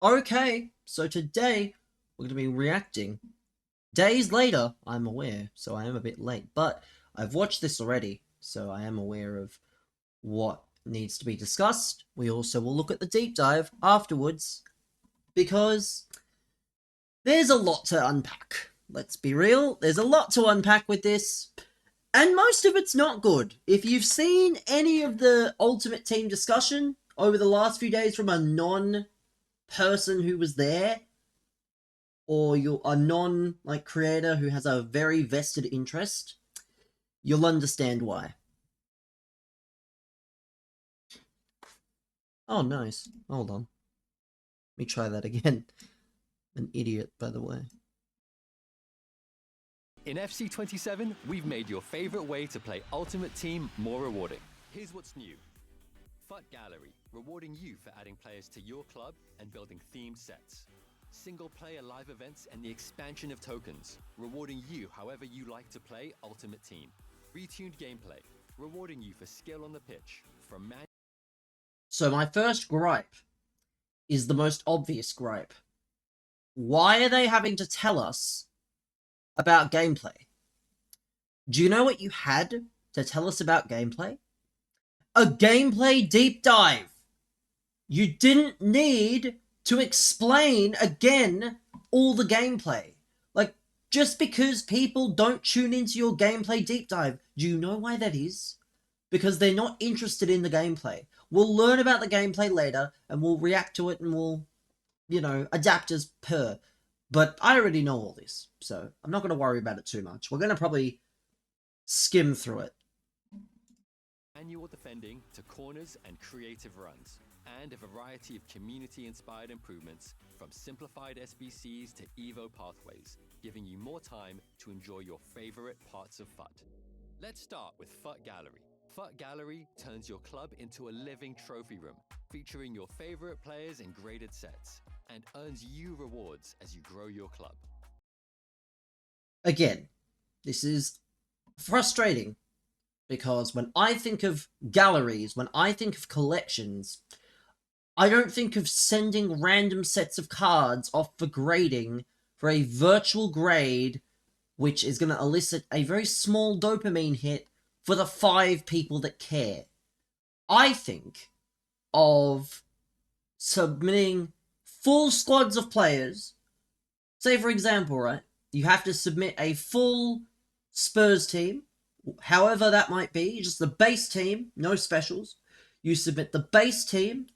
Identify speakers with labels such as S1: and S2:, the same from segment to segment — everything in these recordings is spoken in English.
S1: Okay, so today we're going to be reacting. Days later, I'm aware, so I am a bit late, but I've watched this already, so I am aware of what needs to be discussed. We also will look at the deep dive afterwards, because there's a lot to unpack. Let's be real, there's a lot to unpack with this, and most of it's not good. If you've seen any of the Ultimate Team discussion over the last few days from a non-person who was there, or you're a non creator who has a very vested interest, you'll understand why. Oh, nice. Hold on. Let me try that again. An idiot, by the way.
S2: In FC27, we've made your favorite way to play Ultimate Team more rewarding. Here's what's new. FUT Gallery, rewarding you for adding players to your club and building themed sets. Single-player live events and the expansion of tokens, rewarding you however you like to play Ultimate Team. Retuned gameplay, rewarding you for skill on the pitch, from man.
S1: So my first gripe is the most obvious gripe. Why are they having to tell us about gameplay? Do you know what you had to tell us about gameplay? A gameplay deep dive. You didn't need to explain again all the gameplay. Like, just because people don't tune into your gameplay deep dive, do you know why that is? Because they're not interested in the gameplay. We'll learn about the gameplay later, and we'll react to it, and we'll, adapt as per. But I already know all this, so I'm not going to worry about it too much. We're going to probably skim through it.
S2: Annual defending to corners and creative runs, and a variety of community-inspired improvements from simplified SBCs to Evo pathways, giving you more time to enjoy your favorite parts of FUT. Let's start with FUT Gallery. FUT Gallery turns your club into a living trophy room, featuring your favorite players in graded sets, and earns you rewards as you grow your club.
S1: Again, this is frustrating, because when I think of galleries, when I think of collections, I don't think of sending random sets of cards off for grading for a virtual grade, which is going to elicit a very small dopamine hit for the 5 people that care. I think of submitting full squads of players. Say, for example, right, you have to submit a full Spurs team, however that might be, just the base team, no specials. You submit the base team,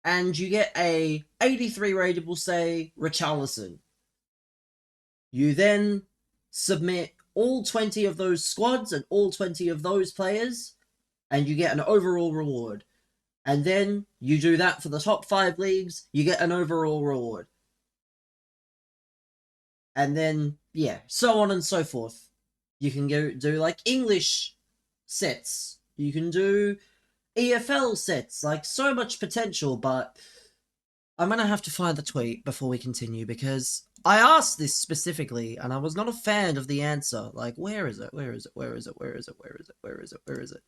S1: and you get a 83 rated, we'll say, Richarlison. You then submit all 20 of those squads and all 20 of those players, and you get an overall reward. And then you do that for the top 5 leagues, you get an overall reward. And then, yeah, so on and so forth. You can go do, like, English sets. You can do EFL sets. Like, so much potential, but I'm going to have to find the tweet before we continue, because I asked this specifically, and I was not a fan of the answer. Like, where is it? Where is it? Where is it? Where is it? Where is it? Where is it? Where is it?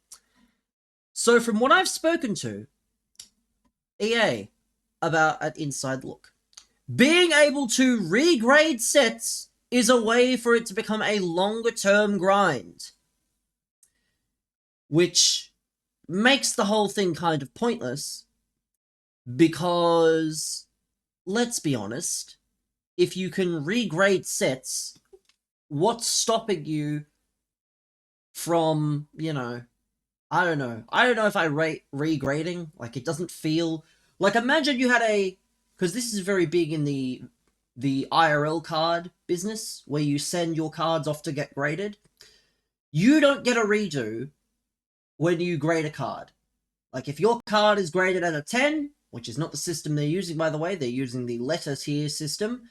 S1: So from what I've spoken to EA about an inside look, being able to regrade sets is a way for it to become a longer-term grind, which makes the whole thing kind of pointless, because, let's be honest, if you can regrade sets, what's stopping you from, I don't know if I rate regrading. Like, it doesn't feel like, imagine you had because this is very big in the IRL card business, where you send your cards off to get graded. You don't get a redo when you grade a card. Like, if your card is graded at a 10, which is not the system they're using, by the way, they're using the letter tier system.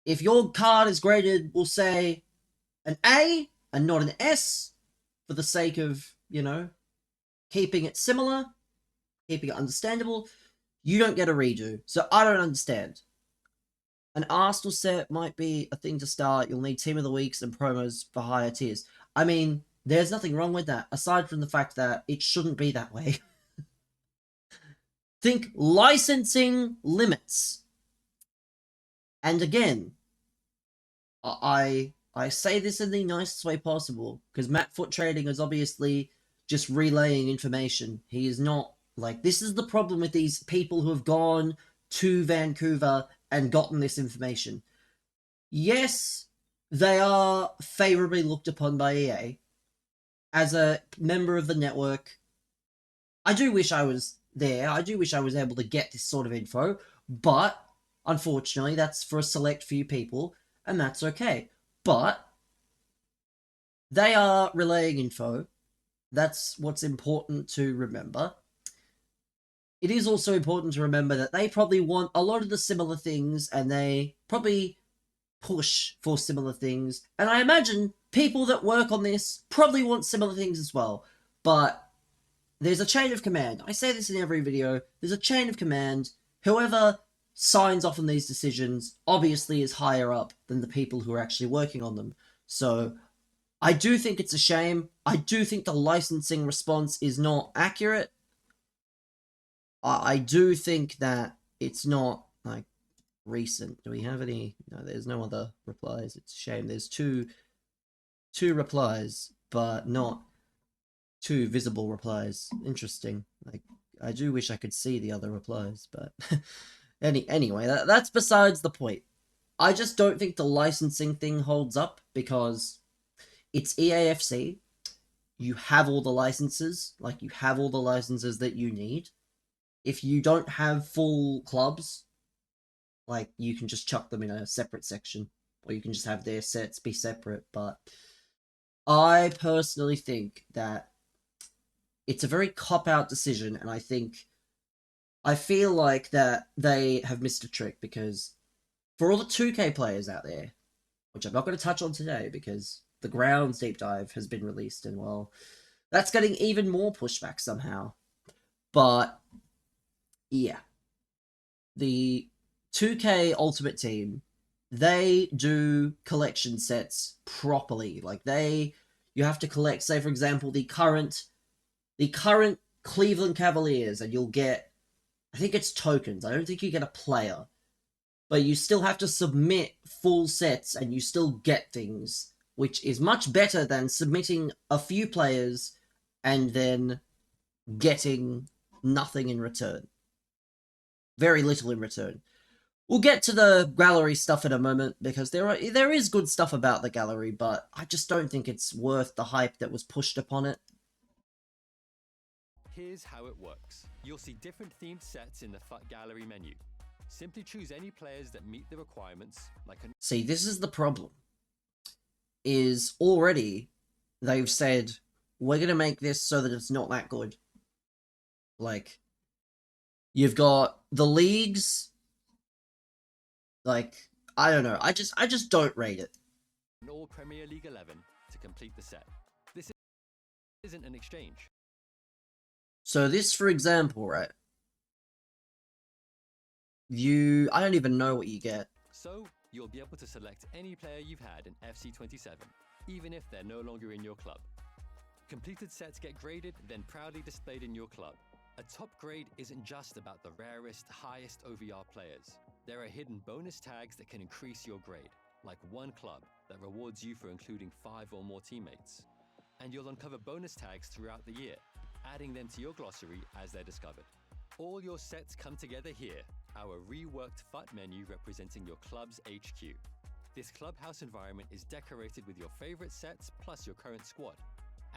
S1: If your card is graded, we'll say, an A and not an S, for the sake of, keeping it similar, keeping it understandable, you don't get a redo. So I don't understand. An Arsenal set might be a thing to start. You'll need Team of the Weeks and promos for higher tiers. I mean, there's nothing wrong with that, aside from the fact that it shouldn't be that way. Think licensing limits. And again, I say this in the nicest way possible, because FUT Trading is obviously just relaying information. He is not, like, this is the problem with these people who have gone to Vancouver and gotten this information. Yes, they are favorably looked upon by EA. As a member of the network, I do wish I was there. I do wish I was able to get this sort of info, but unfortunately, that's for a select few people, and that's okay. But they are relaying info. That's what's important to remember. It is also important to remember that they probably want a lot of the similar things, and they probably push for similar things. And I imagine people that work on this probably want similar things as well. But there's a chain of command. I say this in every video. There's a chain of command. Whoever signs off on these decisions obviously is higher up than the people who are actually working on them. So I do think it's a shame. I do think the licensing response is not accurate. I do think that it's not, like, recent. Do we have any? No, there's no other replies. It's a shame. There's two replies, but not two visible replies. Interesting. Like, I do wish I could see the other replies, but anyway, that's besides the point. I just don't think the licensing thing holds up, because it's EAFC. You have all the licenses. Like, you have all the licenses that you need. If you don't have full clubs, like, you can just chuck them in a separate section, or you can just have their sets be separate. But I personally think that it's a very cop-out decision, and I feel like that they have missed a trick, because for all the 2K players out there, which I'm not going to touch on today because the Grounds deep dive has been released, and, well, that's getting even more pushback somehow. But yeah, the 2K Ultimate Team, they do collection sets properly. Like, you have to collect, say for example, the current Cleveland Cavaliers, and you'll get, I think it's tokens. I don't think you get a player, but you still have to submit full sets, and you still get things, which is much better than submitting a few players and then getting nothing in return. Very little in return. We'll get to the gallery stuff in a moment, because there is good stuff about the gallery, but I just don't think it's worth the hype that was pushed upon it.
S2: Here's how it works. You'll see different themed sets in the FUT Gallery menu. Simply choose any players that meet the requirements, like a...
S1: See, this is the problem. Is already they've said, we're going to make this so that it's not that good. Like, you've got the leagues. Like, I don't know. I just don't rate it.
S2: An all Premier League 11 to complete the set. This isn't an exchange.
S1: So this, for example, right? I don't even know what you get.
S2: So you'll be able to select any player you've had in FC27, even if they're no longer in your club. Completed sets get graded, then proudly displayed in your club. A top grade isn't just about the rarest, highest OVR players. There are hidden bonus tags that can increase your grade, like one club that rewards you for including 5 or more teammates. And you'll uncover bonus tags throughout the year, adding them to your glossary as they're discovered. All your sets come together here, our reworked FUT menu representing your club's HQ. This clubhouse environment is decorated with your favorite sets plus your current squad.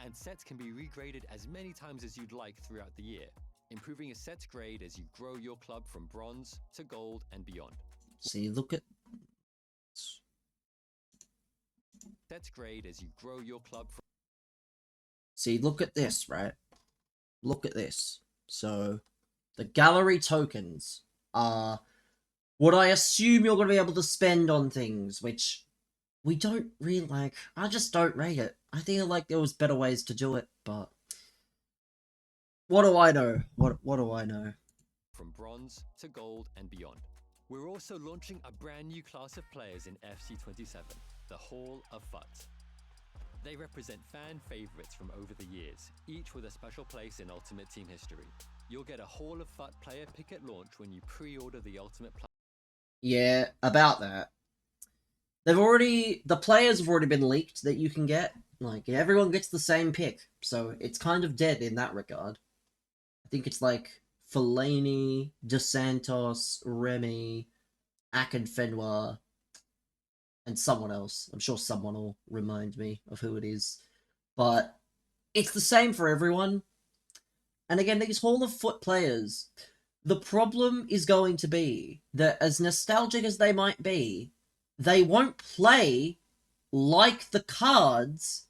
S2: And sets can be regraded as many times as you'd like throughout the year, improving a set's grade as you grow your club from bronze to gold and beyond.
S1: See, look at...
S2: Set's grade as you grow your club from...
S1: See, look at this, right? Look at this. So, the gallery tokens are what I assume you're going to be able to spend on things, which we don't really like. I just don't rate it. I feel like there was better ways to do it, but what do I know? What do I know?
S2: From bronze to gold and beyond. We're also launching a brand new class of players in FC27, the Hall of FUT. They represent fan favorites from over the years, each with a special place in Ultimate Team history. You'll get a Hall of FUT player pick at launch when you pre-order the Ultimate Plus.
S1: Yeah, about that. The players have already been leaked that you can get. Like, everyone gets the same pick, so it's kind of dead in that regard. I think it's like Fellaini, DeSantos, Remy, Akinfenwa, and someone else. I'm sure someone will remind me of who it is. But it's the same for everyone. And again, these Hall of FUT players, the problem is going to be that as nostalgic as they might be, they won't play like the cards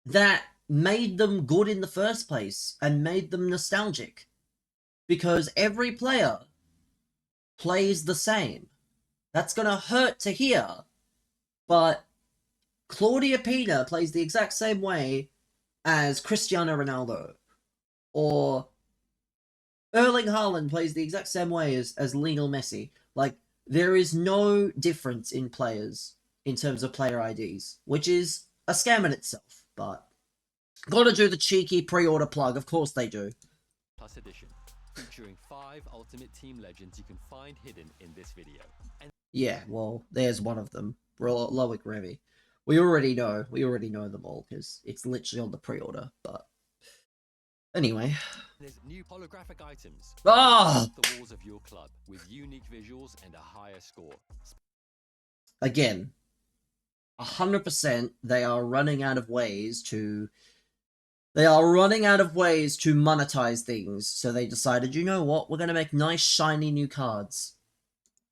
S1: that made them good in the first place and made them nostalgic. Because every player plays the same. That's going to hurt to hear, but Claudia Pina plays the exact same way as Cristiano Ronaldo, or Erling Haaland plays the exact same way as Lionel Messi. Like, there is no difference in players in terms of player IDs, which is a scam in itself, but gotta do the cheeky pre-order plug, of course they do.
S2: Plus edition, featuring 5 Ultimate Team legends you can find hidden in this video. And
S1: yeah, well, there's one of them, Loic Remy. We already know them all, because it's literally on the pre-order, but anyway.
S2: There's new holographic items
S1: Ah!
S2: the walls of your club with unique visuals and a higher score.
S1: Again, 100% they are running out of ways to monetize things, so they decided, you know what, we're going to make nice shiny new cards.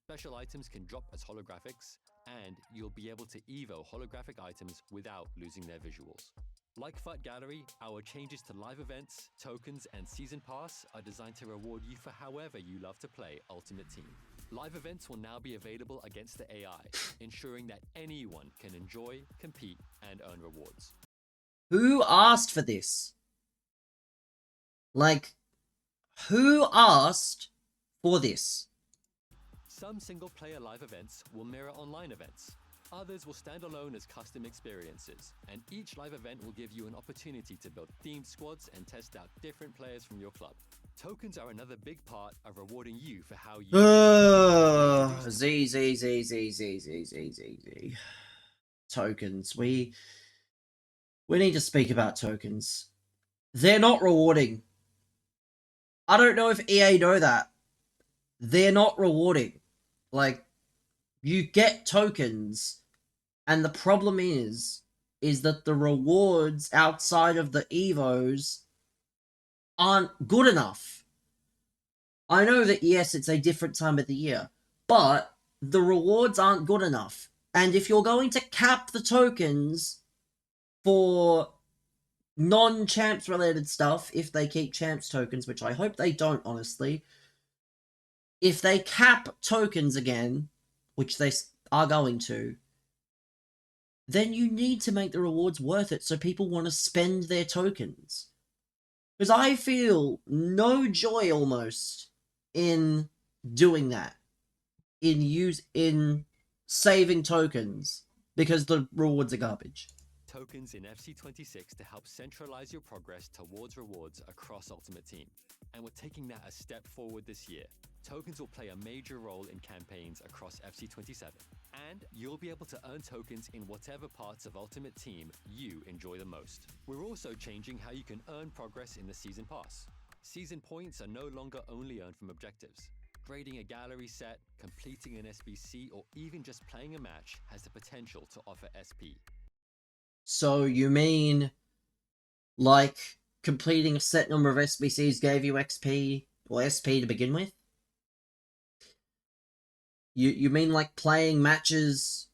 S2: Special items can drop as holographics, and you'll be able to evo holographic items without losing their visuals. Like FUT Gallery, our changes to live events, tokens, and Season Pass are designed to reward you for however you love to play Ultimate Team. Live events will now be available against the AI, ensuring that anyone can enjoy, compete, and earn rewards.
S1: Who asked for this? Like, who asked for this?
S2: Some single-player live events will mirror online events. Others will stand alone as custom experiences, and each live event will give you an opportunity to build themed squads and test out different players from your club. Tokens are another big part of rewarding you for how you...
S1: Z. Tokens. We need to speak about tokens. They're not rewarding. I don't know if EA know that. They're not rewarding. Like, you get tokens, and the problem is that the rewards outside of the Evos aren't good enough. I know that, yes, it's a different time of the year, but the rewards aren't good enough. And if you're going to cap the tokens for non-champs related stuff, if they keep champs tokens, which I hope they don't, honestly, if they cap tokens again, which they are going to, then you need to make the rewards worth it so people want to spend their tokens. Because I feel no joy almost in doing that. In saving tokens, because the rewards are garbage.
S2: Tokens in FC26 to help centralize your progress towards rewards across Ultimate Team. And we're taking that a step forward this year. Tokens will play a major role in campaigns across FC27. And you'll be able to earn tokens in whatever parts of Ultimate Team you enjoy the most. We're also changing how you can earn progress in the Season Pass. Season points are no longer only earned from objectives. Grading a gallery set, completing an SBC, or even just playing a match has the potential to offer SP.
S1: So you mean, like, completing a set number of SBCs gave you XP, or SP to begin with? You mean like playing matches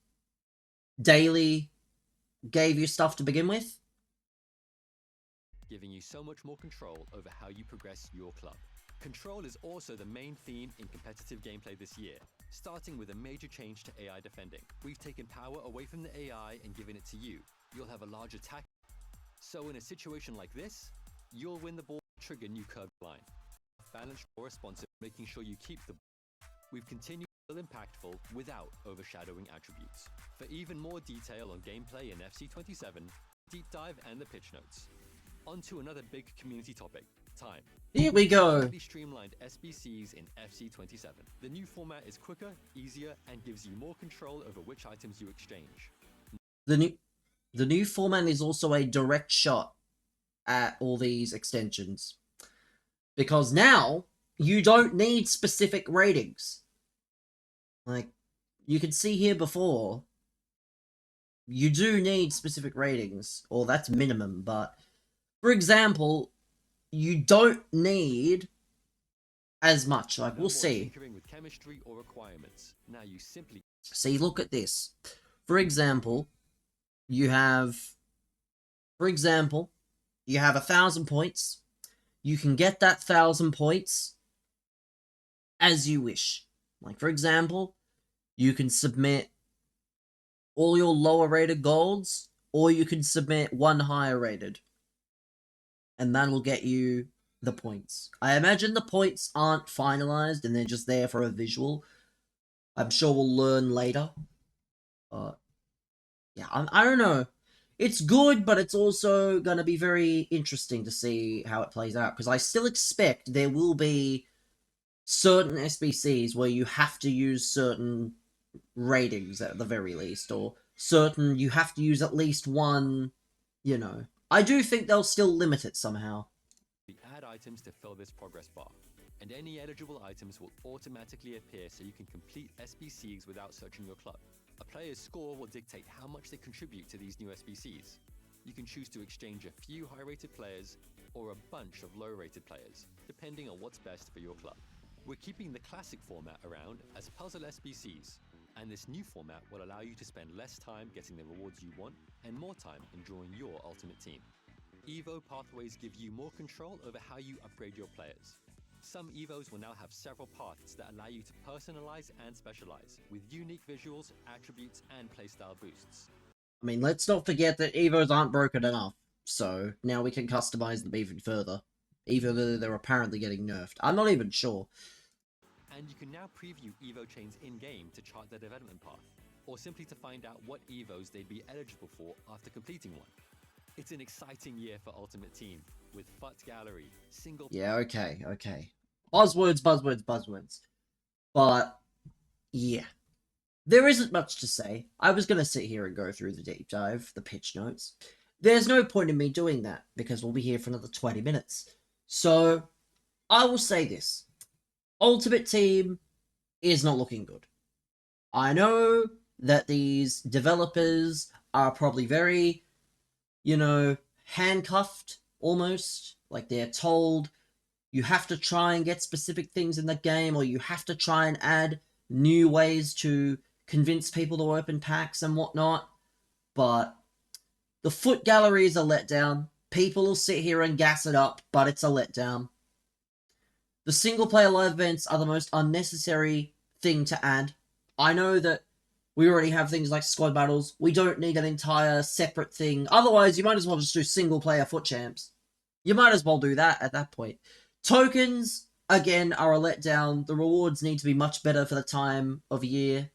S1: daily gave you stuff to begin with?
S2: Giving you so much more control over how you progress your club. Control is also the main theme in competitive gameplay this year, starting with a major change to AI defending. We've taken power away from the AI and given it to you. You'll have a large attack. So in a situation like this, you'll win the ball, trigger new curve line. Balanced or responsive, making sure you keep the ball. We've continued to be impactful without overshadowing attributes. For even more detail on gameplay in FC27, deep dive and the pitch notes. On to another big community topic, time.
S1: Here we go.
S2: Completely streamlined SBCs in FC27. The new format is quicker, easier, and gives you more control over which items you exchange.
S1: The new format is also a direct shot at all these extensions. Because now, you don't need specific ratings. Like, you can see here before, you do need specific ratings, or that's minimum, but, for example, you don't need as much. Like, we'll see.
S2: Tinkering with chemistry or requirements. Now you simply
S1: See, look at this. For example, you have 1,000 points. You can get that 1,000 points as you wish. Like, for example, you can submit all your lower rated golds, or you can submit one higher rated. And that'll get you the points. I imagine the points aren't finalized and they're just there for a visual. I'm sure we'll learn later. But, yeah, I don't know. It's good, but it's also going to be very interesting to see how it plays out. Because I still expect there will be certain SBCs where you have to use certain ratings at the very least. Or you have to use at least one, you know. I do think they'll still limit it somehow.
S2: add items to fill this progress bar. And any eligible items will automatically appear so you can complete SBCs without searching your club. A player's score will dictate how much they contribute to these new SBCs. You can choose to exchange a few high-rated players or a bunch of low-rated players, depending on what's best for your club. We're keeping the classic format around as puzzle SBCs, and this new format will allow you to spend less time getting the rewards you want and more time enjoying your ultimate team. Evo pathways give you more control over how you upgrade your players. Some Evos will now have several paths that allow you to personalize and specialize, with unique visuals, attributes, and playstyle boosts.
S1: I mean, let's not forget that Evos aren't broken enough, so now we can customize them even further. Even though they're apparently getting nerfed. I'm not even sure.
S2: And you can now preview Evo chains in-game to chart their development path, or simply to find out what Evos they'd be eligible for after completing one. It's an exciting year for Ultimate Team, with FUT Gallery, single...
S1: Yeah, okay. Buzzwords. But, yeah. There isn't much to say. I was going to sit here and go through the deep dive, the pitch notes. There's no point in me doing that, because we'll be here for another 20 minutes. So, I will say this. Ultimate Team is not looking good. I know that these developers are probably very, handcuffed, almost. Like, they're told you have to try and get specific things in the game, or you have to try and add new ways to convince people to open packs and whatnot. But the FUT Gallery is a letdown. People will sit here and gas it up, but it's a letdown. The single-player live events are the most unnecessary thing to add. I know that we already have things like squad battles. We don't need an entire separate thing. Otherwise, you might as well just do single-player FUT champs. You might as well do that at that point. Tokens, again, are a letdown. The rewards need to be much better for the time of year.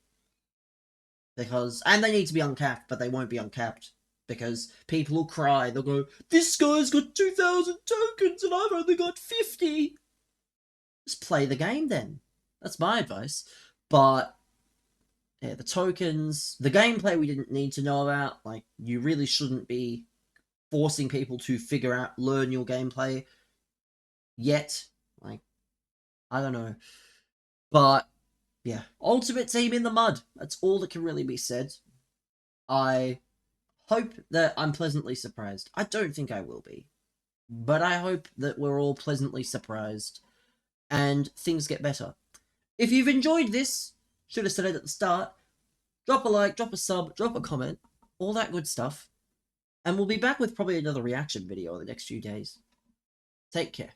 S1: And they need to be uncapped, but they won't be uncapped. Because people will cry. They'll go, this guy's got 2,000 tokens and I've only got 50. Just play the game then. That's my advice. But, yeah, the tokens, the gameplay we didn't need to know about. Like, you really shouldn't be forcing people to learn your gameplay yet. Like, I don't know. But, yeah, Ultimate Team in the mud. That's all that can really be said. I hope that I'm pleasantly surprised. I don't think I will be. But I hope that we're all pleasantly surprised and things get better. If you've enjoyed this, should have said it at the start, drop a like, drop a sub, drop a comment, all that good stuff. And we'll be back with probably another reaction video in the next few days. Take care.